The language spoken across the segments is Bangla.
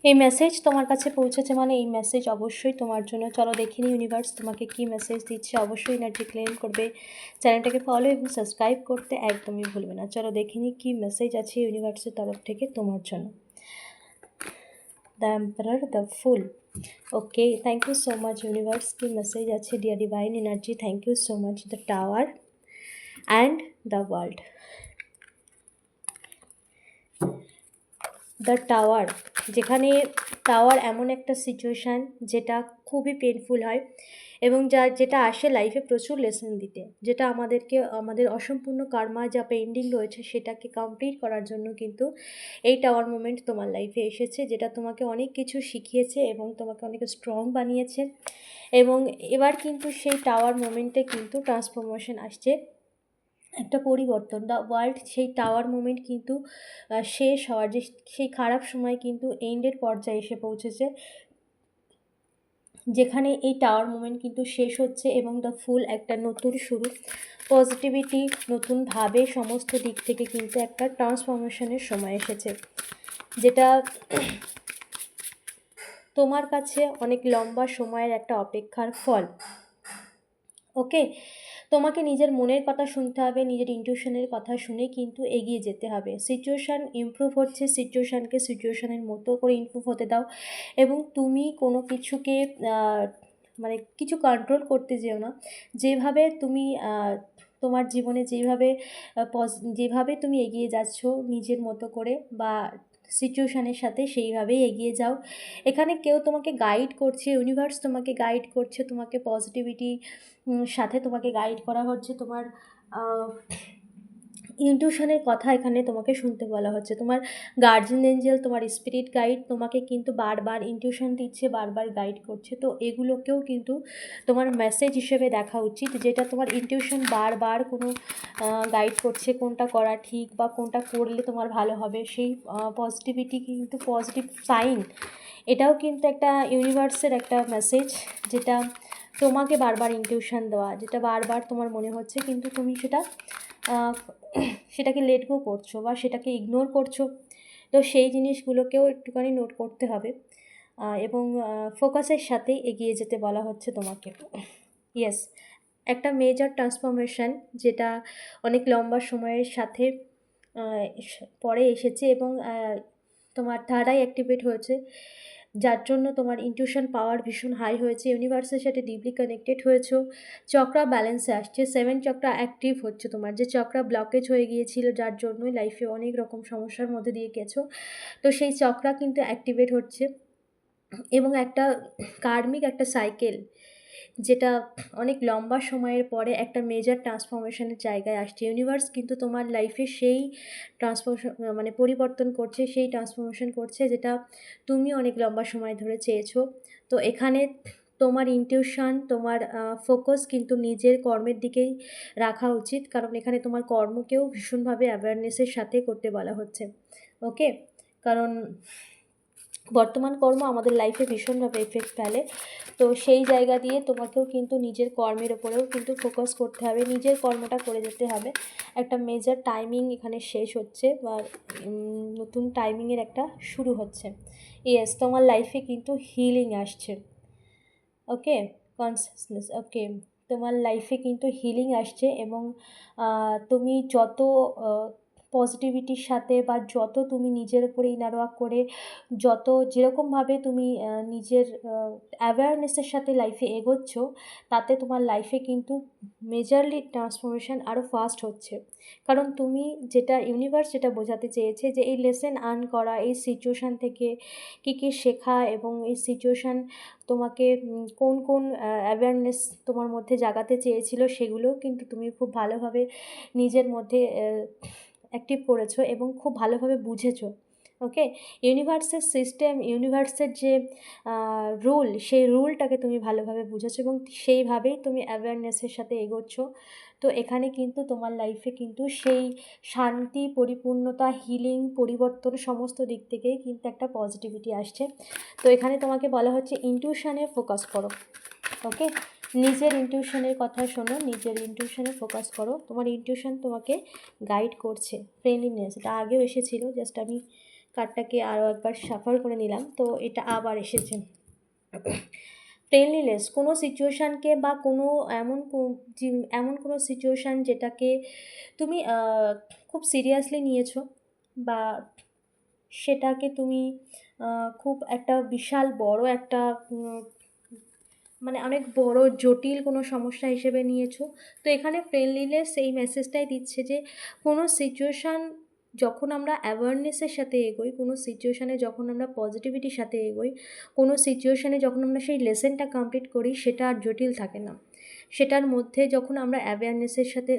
এই মেসেজ তোমার কাছে পৌঁছেছে মানে এই মেসেজ অবশ্যই তোমার জন্য। চলো দেখে নিই ইউনিভার্স তোমাকে কী মেসেজ দিচ্ছে। অবশ্যই এনার্জি ক্লেম করবে, চ্যানেলটাকে ফলো এবং সাবস্ক্রাইব করতে একদমই ভুলবে না। চলো দেখে নিই কী মেসেজ আছে ইউনিভার্সের তরফ থেকে তোমার জন্য। The emperor, the fool. Okay, thank you so much universe. কী মেসেজ আছে dear divine energy, thank you so much. The tower and the world. The tower, যেখানে টাওয়ার এমন একটা সিচুয়েশান যেটা খুবই পেনফুল হয় এবং যেটা আসে লাইফে প্রচুর লেসন দিতে, যেটা আমাদেরকে আমাদের অসম্পূর্ণ কর্মা যা পেন্ডিং রয়েছে সেটাকে কমপ্লিট করার জন্য কিন্তু এই টাওয়ার মোমেন্ট তোমার লাইফে এসেছে, যেটা তোমাকে অনেক কিছু শিখিয়েছে এবং তোমাকে অনেক স্ট্রং বানিয়েছে। এবং এবার কিন্তু সেই টাওয়ার মোমেন্টে কিন্তু ট্রান্সফরমেশন আসছে, একটা পরিবর্তন। দ্য ওয়ার্ল্ড, সেই টাওয়ার মোমেন্ট কিন্তু শেষ হওয়ার যে সেই খারাপ সময় কিন্তু এন্ডের পর্যায়ে এসে পৌঁছেছে, যেখানে এই টাওয়ার মোমেন্ট কিন্তু শেষ হচ্ছে এবং দ্য ফুল একটা নতুন শুরু, পজিটিভিটি, নতুনভাবে সমস্ত দিক থেকে কিন্তু একটা ট্রান্সফরমেশনের সময় এসেছে, যেটা তোমার কাছে অনেক লম্বা সময়ের একটা অপেক্ষার ফল। ওকে, তোমাকে নিজের মনের কথা শুনতে হবে, নিজের ইনটিউশনের কথা শুনে কিন্তু এগিয়ে যেতে হবে। সিচুয়েশান ইমপ্রুভ হচ্ছে, সিচুয়েশানকে সিচুয়েশানের মতো করে ইমপ্রুভ হতে দাও এবং তুমি কোনো কিছুকে মানে কিছু কন্ট্রোল করতে যেও না। যেভাবে তুমি তোমার জীবনে যেভাবে তুমি এগিয়ে যাচ্ছ নিজের মতো করে বা সিচুয়েশানের সাথে, সেইভাবেই এগিয়ে যাও। এখানে কেউ তোমাকে গাইড করছে, ইউনিভার্স তোমাকে গাইড করছে, তোমাকে পজিটিভিটি সাথে তোমাকে গাইড করা হচ্ছে। তোমার ইনটিউশনের কথা এখানে তোমাকে শুনতে বলা হচ্ছে। তোমার গার্জিয়ান এঞ্জেল, তোমার স্পিরিট গাইড তোমাকে কিন্তু বারবার ইনটিউশন দিচ্ছে, বারবার গাইড করছে। তো এগুলোকেও কিন্তু তোমার মেসেজ হিসেবে দেখা উচিত, যেটা তোমার ইনটিউশন বারবার কোনো গাইড করছে, কোনটা করা ঠিক বা কোনটা করলে তোমার ভালো হবে, সেই পজিটিভিটি কিন্তু পজিটিভ সাইন। এটাও কিন্তু একটা ইউনিভার্সের একটা মেসেজ, যেটা তোমাকে বারবার ইনটিউশন দেওয়া, যেটা বারবার তোমার মনে হচ্ছে কিন্তু তুমি সেটাকে লেট গো করছো বা সেটাকে ইগনোর করছো। তো সেই জিনিসগুলোকেও একটুখানি নোট করতে হবে এবং ফোকাসের সাথে এগিয়ে যেতে বলা হচ্ছে তোমাকে। ইয়েস, একটা মেজর ট্রান্সফরমেশন যেটা অনেক লম্বা সময়ের সাথে পরে এসেছে এবং তোমার ধারায় অ্যাক্টিভেট হয়েছে, যার জন্য তোমার ইনটিউশন পাওয়ার ভীষণ হাই হয়েছে, ইউনিভার্সের সাথে ডিপলি কানেক্টেড হয়েছো, চক্রা ব্যালেন্সে আসছে, 7 চক্রা অ্যাক্টিভ হচ্ছে। তোমার যে চক্রা ব্লকেজ হয়ে গিয়েছিল, যার জন্যই লাইফে অনেক রকম সমস্যার মধ্যে দিয়ে গেছো, তো সেই চক্রা কিন্তু অ্যাক্টিভেট হচ্ছে এবং একটা কার্মিক একটা সাইকেল, যেটা অনেক লম্বা সময়ের পরে একটা মেজর ট্রান্সফরমেশনের জায়গায় আসছে। ইউনিভার্স কিন্তু তোমার লাইফে সেই মানে পরিবর্তন করছে, সেই ট্রান্সফরমেশন করছে, যেটা তুমি অনেক লম্বা সময় ধরে চেয়েছো। তো এখানে তোমার ইনটিউশন, তোমার ফোকাস কিন্তু নিজের কর্মের দিকেই রাখা উচিত, কারণ এখানে তোমার কর্মকেও ভীষণভাবে অ্যাওয়ারনেসের সাথে করতে বলা হচ্ছে। ওকে, কারণ বর্তমান কর্ম আমাদের লাইফে ভীষণভাবে এফেক্ট ফেলে। তো সেই জায়গা দিয়ে তোমাকেও কিন্তু নিজের কর্মের ওপরেও কিন্তু ফোকাস করতে হবে, নিজের কর্মটা করে যেতে হবে। একটা মেজর টাইমিং এখানে শেষ হচ্ছে বা নতুন টাইমিংয়ের একটা শুরু হচ্ছে। ইয়েস, তোমার লাইফে কিন্তু হিলিং আসছে। ওকে, কনসিয়াসনেস। ওকে, তোমার লাইফে কিন্তু হিলিং আসছে এবং তুমি যত পজিটিভিটির সাথে বা যত তুমি নিজের উপরে ইনার ওয়ার্ক করে, যত যেরকমভাবে তুমি নিজের অ্যাওয়ারনেসের সাথে লাইফে এগোচ্ছ, তাতে তোমার লাইফে কিন্তু মেজরলি ট্রান্সফরমেশন আরও ফাস্ট হচ্ছে। কারণ তুমি যেটা ইউনিভার্স যেটা বোঝাতে চেয়েছে, যে এই লেসন আর্ন করা, এই সিচুয়েশান থেকে কী কী শেখা এবং এই সিচুয়েশান তোমাকে কোন কোন অ্যাওয়ারনেস তোমার মধ্যে জাগাতে চেয়েছিল, সেগুলোও কিন্তু তুমি খুব ভালোভাবে নিজের মধ্যে অ্যাক্টিভ করেছো এবং খুব ভালোভাবে বুঝেছো। ওকে, ইউনিভার্সের সিস্টেম, ইউনিভার্সের যে রুল, সেই রুলটাকে তুমি ভালোভাবে বুঝেছো এবং সেইভাবেই তুমি অ্যাওয়ারনেসের সাথে এগোচ্ছ। তো এখানে কিন্তু তোমার লাইফে কিন্তু সেই শান্তি, পরিপূর্ণতা, হিলিং, পরিবর্তন সমস্ত দিক থেকেই কিন্তু একটা পজিটিভিটি আসছে। তো এখানে তোমাকে বলা হচ্ছে ইনটিউশনে ফোকাস করো। ওকে, নিজের ইনটিউশনের কথা শোনো, নিজের ইনটিউশনে ফোকাস করো। তোমার ইনটিউশন তোমাকে গাইড করছে। ফ্রেন্ডলিনেস, এটা আগেও এসেছিলো, জাস্ট আমি কার্ডটাকে আরও একবার সাফার করে নিলাম, তো এটা আবার এসেছে। ফ্রেন্ডলিনেস, কোনো সিচুয়েশানকে বা কোনো এমন কোনো সিচুয়েশান যেটাকে তুমি খুব সিরিয়াসলি নিয়েছো, বা সেটাকে তুমি খুব একটা বিশাল বড় একটা মানে অনেক বড় জটিল কোনো সমস্যা হিসেবে নিয়েছো। তো এখানে ফ্রেন্ডলিনেস এই মেসেজটাই দিচ্ছে যে কোনো সিচুয়েশান যখন আমরা অ্যাওয়ারনেসের সাথে এগোই, কোনো সিচুয়েশানে যখন আমরা পজিটিভিটির সাথে এগোই, কোনো সিচুয়েশানে যখন আমরা সেই লেসেনটা কমপ্লিট করি, সেটা আর জটিল থাকে না। সেটার মধ্যে যখন আমরা অ্যাওয়ারনেসের সাথে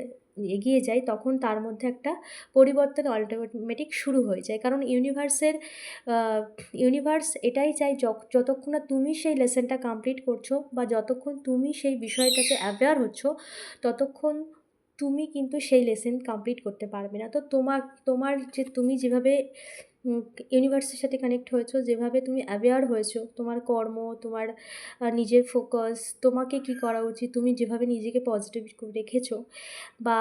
এগিয়ে যাই, তখন তার মধ্যে একটা পরিবর্তন অটোমেটিক শুরু হয়ে যায়। কারণ ইউনিভার্স এটাই চাই, যতক্ষণ না তুমি সেই লেসনটা কমপ্লিট করছো বা যতক্ষণ তুমি সেই বিষয়টাতে অ্যাওয়্যার হচ্ছ, ততক্ষণ তুমি কিন্তু সেই লেসন কমপ্লিট করতে পারবে না। তো তোমার যে তুমি যেভাবে ইউনিভার্সের সাথে কানেক্ট হয়েছো, যেভাবে তুমি অ্যাওয়্যার হয়েছো, তোমার কর্ম, তোমার নিজের ফোকাস, তোমাকে কি করা উচিত, তুমি যেভাবে নিজেকে পজিটিভ রেখেছো, বা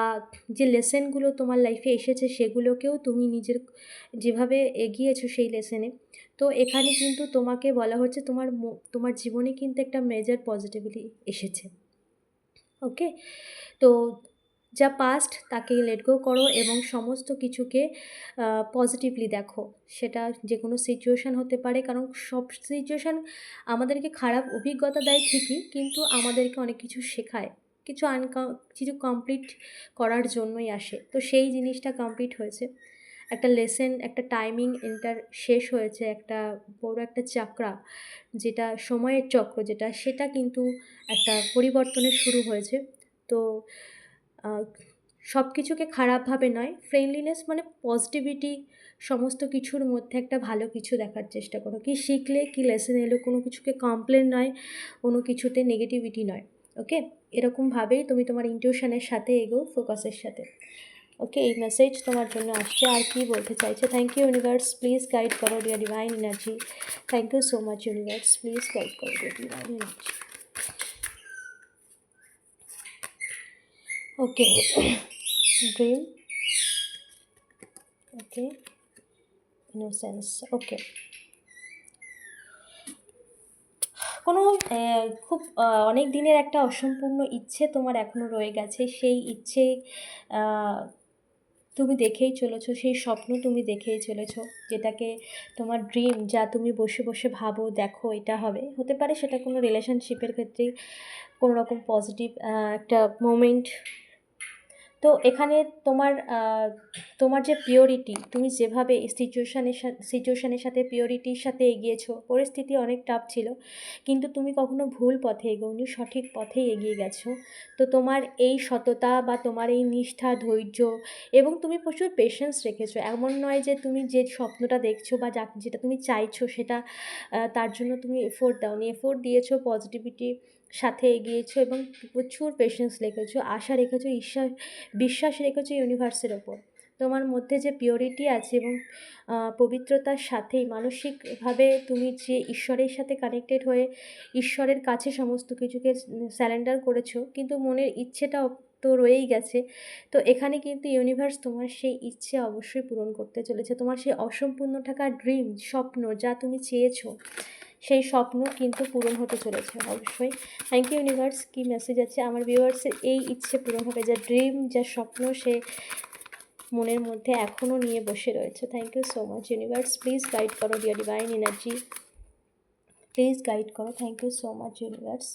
যে লেসনগুলো তোমার লাইফে এসেছে সেগুলোকেও তুমি যেভাবে এগিয়েছো সেই লেসনে, তো এখানে কিন্তু তোমাকে বলা হচ্ছে তোমার জীবনে কিন্তু একটা মেজর পজিটিভিটি এসেছে। ওকে, তো যা পাস্ট তাকে লেট গো করো এবং সমস্ত কিছুকে পজিটিভলি দেখো। সেটা যে কোনো সিচুয়েশান হতে পারে, কারণ সব সিচুয়েশান আমাদেরকে খারাপ অভিজ্ঞতা দেয় ঠিকই, কিন্তু আমাদেরকে অনেক কিছু শেখায়, কিছু কমপ্লিট করার জন্যই আসে। তো সেই জিনিসটা কমপ্লিট হয়েছে, একটা লেসেন, একটা টাইমিং এন্টার শেষ হয়েছে, একটা বড় একটা চাকরা, যেটা সময়ের চক্র সেটা কিন্তু একটা পরিবর্তনের শুরু হয়েছে। তো সব কিছুকে খারাপভাবে নয়, ফ্রেন্ডলিনেস মানে পজিটিভিটি, সমস্ত কিছুর মধ্যে একটা ভালো কিছু দেখার চেষ্টা করো। কি শিখলে, কি লেসন এলো, কোনো কিছুকে কমপ্লেন নয়, কোনো কিছুতে নেগেটিভিটি নয়। ওকে, এরকমভাবেই তুমি তোমার ইনটিউশনের সাথে এগো, ফোকাসের সাথে। ওকে, এই মেসেজ তোমার জন্য আসছে। আর কি বলতে চাইছে? Thank you universe, please guide করো dear divine energy. Thank you so much universe, please guide করো dear divine energy. Okay, dream, okay, innocence. Okay, কোনো খুব অনেক দিনের একটা অসম্পূর্ণ ইচ্ছে তোমার এখনও রয়ে গেছে। সেই ইচ্ছে তুমি দেখেই চলেছো, সেই স্বপ্ন তুমি দেখেই চলেছো, যেটাকে তোমার ড্রিম, যা তুমি বসে বসে ভাবো, দেখো এটা হবে, হতে পারে সেটা কোনো রিলেশনশিপের ক্ষেত্রেই কোনো রকম পজিটিভ একটা মোমেন্ট। তো এখানে তোমার যে পিওরিটি, তুমি যেভাবে সিচুয়েশানের সাথে পিওরিটির সাথে এগিয়েছো, পরিস্থিতি অনেক টাফ ছিল, কিন্তু তুমি কখনো ভুল পথে এগোওনি, সঠিক পথেই এগিয়ে গেছো। তো তোমার এই সততা বা তোমার এই নিষ্ঠা, ধৈর্য, এবং তুমি প্রচুর পেশেন্স রেখেছো। এমন নয় যে তুমি যে স্বপ্নটা দেখছো বা যেটা তুমি চাইছো সেটা তার জন্য তুমি এফোর্ট দাওনি, এফোর্ট দিয়েছো, পজিটিভিটি সাথে এগিয়েছো এবং প্রচুর পেশেন্স রেখেছো, আশা রেখেছো, বিশ্বাস রেখেছো ইউনিভার্সের ওপর। তোমার মধ্যে যে পিওরিটি আছে এবং পবিত্রতার সাথেই মানসিকভাবে তুমি যে ঈশ্বরের সাথে কানেক্টেড হয়ে ঈশ্বরের কাছে সমস্ত কিছুকে স্যারেন্ডার করেছো, কিন্তু মনের ইচ্ছেটা তো রয়েই গেছে। তো এখানে কিন্তু ইউনিভার্স তোমার সেই ইচ্ছে অবশ্যই পূরণ করতে চলেছে। তোমার সেই অসম্পূর্ণ থাকা ড্রিম, স্বপ্ন, যা তুমি চেয়েছো, সেই স্বপ্ন কিন্তু পূরণ হতে চলেছে অবশ্যই। Thank you universe. কী মেসেজ আছে আমার ভিউয়ার্সের? এই ইচ্ছে পূরণ হবে, যা ড্রিম, যা স্বপ্ন সে মনের মধ্যে এখনও নিয়ে বসে রয়েছে। Thank you so much universe, please guide করো dear divine energy, please guide করো। Thank you so much universe,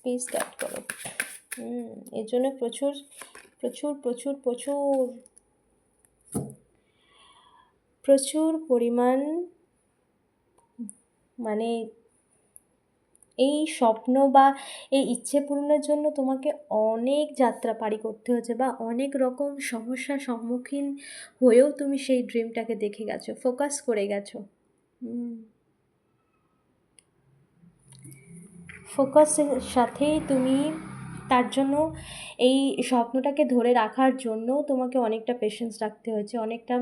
please guide করো। এর জন্য প্রচুর প্রচুর প্রচুর প্রচুর প্রচুর পরিমাণ মানে এই স্বপ্ন বা এই ইচ্ছে পূরণের জন্য তোমাকে অনেক যাত্রা পাড়ি করতে হয়েছে, বা অনেক রকম সমস্যার সম্মুখীন হয়েও তুমি সেই ড্রিমটাকে দেখে গেছো, ফোকাস করে গেছো। ফোকাসের সাথেই তুমি তার জন্য এই স্বপ্নটাকে ধরে রাখার জন্য তোমাকে অনেকটা পেশেন্স রাখতে হয়েছে, অনেকটা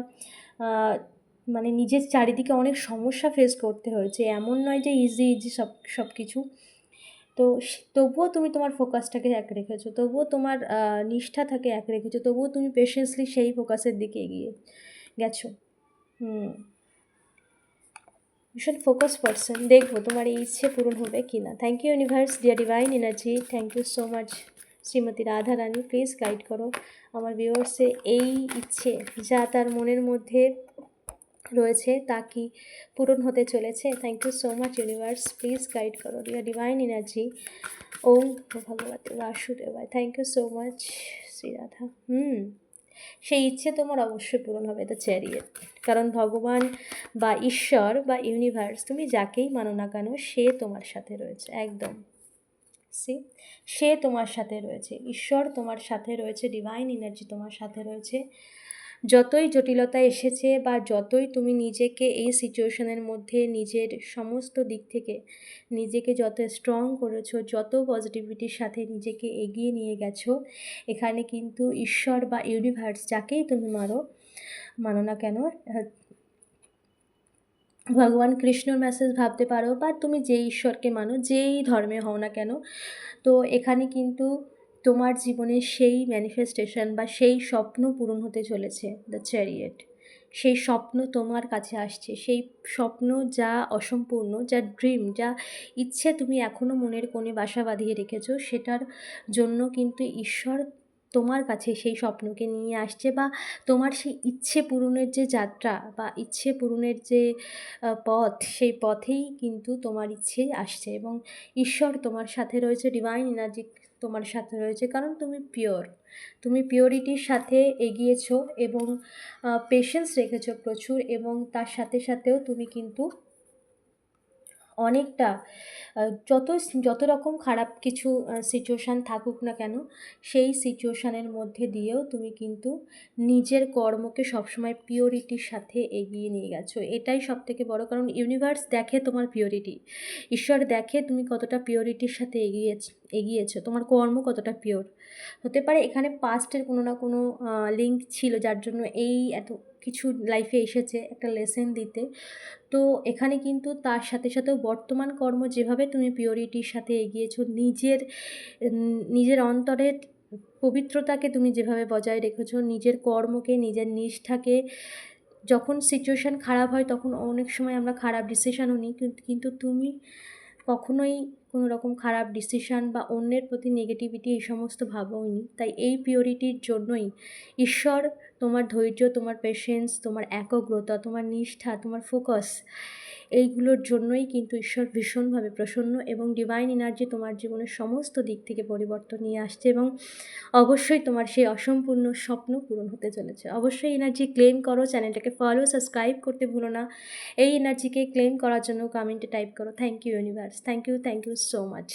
মানে নিজের চারিদিকে অনেক সমস্যা ফেস করতে হয়েছে। এমন নয় যে ইজি সব কিছু। তো তবুও তুমি তোমার ফোকাসটাকে এক রেখেছো, তবুও তোমার নিষ্ঠাটাকে এক রেখেছো, তবুও তুমি পেশেন্সলি সেই ফোকাসের দিকে এগিয়ে গেছো। ভীষণ ফোকাস পারসন, দেখবো তোমার এই ইচ্ছে পূরণ হবে কি না। Thank you universe, dear divine energy, thank you so much. Shrimati Radha Rani, please guide করো আমার ভিউয়ার্সে এই ইচ্ছে যা তার মনের মধ্যে রয়েছে তা কি পূরণ হতে চলেছে। Thank you so much universe, please guide করো ডিয়ার ডিভাইন এনার্জি। ওম ভগবতে বাসুদেবায়, thank you so much Shri Radha. সেই ইচ্ছে তোমার অবশ্যই পূরণ হবে, দ্য চ্যারিয়ট। কারণ ভগবান বা ঈশ্বর বা ইউনিভার্স, তুমি যাকেই মানো না কেন, সে তোমার সাথে রয়েছে একদম। সে তোমার সাথে রয়েছে, ঈশ্বর তোমার সাথে রয়েছে, ডিভাইন এনার্জি তোমার সাথে রয়েছে। যতই জটিলতা এসেছে বা যতই তুমি নিজেকে এই সিচুয়েশনের মধ্যে নিজের সমস্ত দিক থেকে নিজেকে যত স্ট্রং করেছো, যত পজিটিভিটির সাথে নিজেকে এগিয়ে নিয়ে গেছো, এখানে কিন্তু ঈশ্বর বা ইউনিভার্স যাকেই তুমি মানো না কেন, ভগবান কৃষ্ণর মেসেজ ভাবতে পারো বা তুমি যেই ঈশ্বরকে মানো, যেই ধর্মে হও না কেন, তো এখানে কিন্তু তোমার জীবনে সেই ম্যানিফেস্টেশন বা সেই স্বপ্ন পূরণ হতে চলেছে, দ্য চ্যারিয়েট। সেই স্বপ্ন তোমার কাছে আসছে, সেই স্বপ্ন যা অসম্পূর্ণ, যা ড্রিম, যা ইচ্ছে তুমি এখনও মনের কোণে বাসা বাঁধিয়ে রেখেছো, সেটার জন্য কিন্তু ঈশ্বর তোমার কাছে সেই স্বপ্নকে নিয়ে আসছে, বা তোমার সেই ইচ্ছে পূরণের যে যাত্রা বা ইচ্ছে পূরণের যে পথ, সেই পথেই কিন্তু তোমার ইচ্ছে আসছে। এবং ঈশ্বর তোমার সাথে রয়েছে, ডিভাইন এনার্জি তোমার সাথে রয়েছে, কারণ তুমি পিওরিটির সাথে এগিয়েছো এবং পেশেন্স রেখেছো প্রচুর, এবং তার সাথে সাথেও তুমি কিন্তু অনেকটা যত রকম খারাপ কিছু সিচুয়েশান থাকুক না কেন, সেই সিচুয়েশানের মধ্যে দিয়েও তুমি কিন্তু নিজের কর্মকে সবসময় পিওরিটির সাথে এগিয়ে নিয়ে গেছো। এটাই সবথেকে বড়, কারণ ইউনিভার্স দেখে তোমার পিওরিটি, ঈশ্বর দেখে তুমি কতটা পিওরিটির সাথে এগিয়েছো, তোমার কর্ম কতটা পিওর। হতে পারে এখানে পাস্টের কোনো না কোনো লিঙ্ক ছিল, যার জন্য এই এত কিছু লাইফে এসেছে একটা লেসেন দিতে। তো এখানে কিন্তু তার সাথে সাথেও বর্তমান কর্ম যেভাবে তুমি পিওরিটির সাথে এগিয়েছো, নিজের অন্তরের পবিত্রতাকে তুমি যেভাবে বজায় রেখেছো, নিজের কর্মকে, নিজের নিষ্ঠাকে, যখন সিচুয়েশান খারাপ হয় তখন অনেক সময় আমরা খারাপ ডিসিশানও নিই, কিন্তু তুমি কখনোই কোনো রকম খারাপ ডিসিশান বা অন্যের প্রতি নেগেটিভিটি এই সমস্ত ভাবোইনি। তাই এই পিওরিটির জন্যই ঈশ্বর তোমার ধৈর্য, তোমার পেশেন্স, তোমার একাগ্রতা, তোমার নিষ্ঠা, তোমার ফোকাস, এইগুলোর জন্যই কিন্তু ঈশ্বর ভীষণভাবে প্রসন্ন, এবং ডিভাইন এনার্জি তোমার জীবনের সমস্ত দিক থেকে পরিবর্তন নিয়ে আসছে, এবং অবশ্যই তোমার সেই অসম্পূর্ণ স্বপ্ন পূরণ হতে চলেছে। অবশ্যই এনার্জি ক্লেম করো, চ্যানেলটাকে ফলো, সাবস্ক্রাইব করতে ভুলো না। এই এনার্জিকে ক্লেম করার জন্য কমেন্টে টাইপ করো thank you universe, thank you so much.